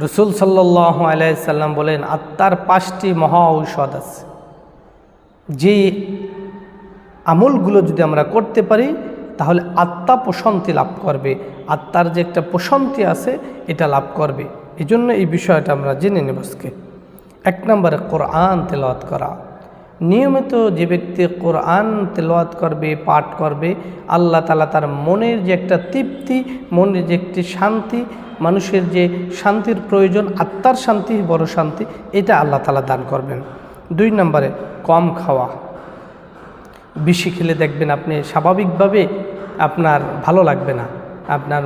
রাসূল সাল্লাল্লাহু আলাইহি সাল্লাম বলেন, আত্মার 5টি মহা ঔষধ আছে, যে আমলগুলো যদি আমরা করতে পারি তাহলে আত্মা প্রশান্তি লাভ করবে, আত্মার যে একটা প্রশান্তি আছে এটা লাভ করবে। এই জন্য এই বিষয়টা আমরা জেনে নেব আজকে। 1 নম্বরে কোরআন তেলাওয়াত করা। নিয়মিত যে ব্যক্তি কোরআন তেলাওয়াত করবে, পাঠ করবে, আল্লাহ তাআলা তার মনের যে একটা তৃপ্তি, মনের যে একটি শান্তি, মানুষের যে শান্তির প্রয়োজন, আত্মার শান্তি বড় শান্তি, এটা আল্লাহ তাআলা দান করবেন। 2 নম্বরে কম খাওয়া। বেশি খেলে দেখবেন আপনি স্বাভাবিকভাবে আপনার ভালো লাগবে না, আপনার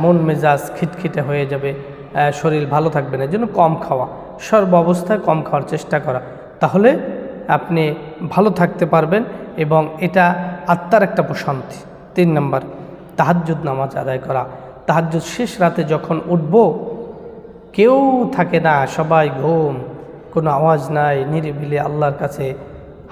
মন মেজাজ খিটখিটে হয়ে যাবে, শরীর ভালো থাকবে না। এই জন্য কম খাওয়া, সর্ব অবস্থায় কম খাওয়ার চেষ্টা করা, তাহলে আপনি ভালো থাকতে পারবেন এবং এটা আত্মার একটা প্রশান্তি। 3 নম্বর তাহাজ্জুদ নামাজ আদায় করা। তাহাজ্জুদ শেষ রাতে যখন উঠব, কেউ থাকে না, সবাই ঘুম, কোনো আওয়াজ নাই, নিরিবিলি আল্লাহর কাছে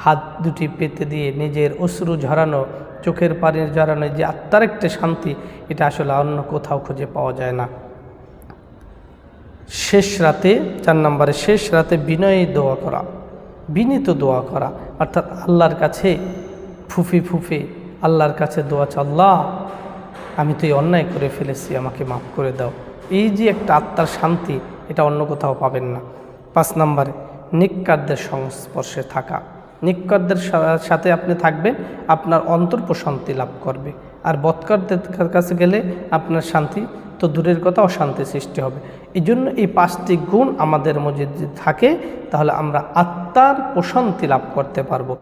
হাত দুটি পেতে দিয়ে নিজের অশ্রু ঝরানো, চোখের পানি ঝরানো, যে আত্মার একটা শান্তি, এটা আসলে অন্য কোথাও খুঁজে পাওয়া যায় না। শেষ রাতে 4 নম্বরে শেষ রাতে বিনয়ী দোয়া করা, বিনীত দোয়া করা, অর্থাৎ আল্লাহর কাছে ফুফে আল্লাহর কাছে দোয়া চা, আল্লাহ আমি তো এই অন্যায় করে ফেলেছি, আমাকে মাফ করে দাও। এই যে একটা আত্মার শান্তি, এটা অন্য কোথাও পাবেন না। 5 নম্বরে নেককারদের সংস্পর্শে থাকা। নেককারদের সাথে আপনি থাকবেন, আপনার অন্তর প্রশান্তি লাভ করবে। আর বদকারদের কাছে গেলে আপনার শান্তি তো দূরের কথা, অশান্তি সৃষ্টি হবে। এই জন্য এই 5টি গুণ আমাদের মধ্যে যদি থাকে, তাহলে আমরা আত্মার প্রশান্তি লাভ করতে পারবো।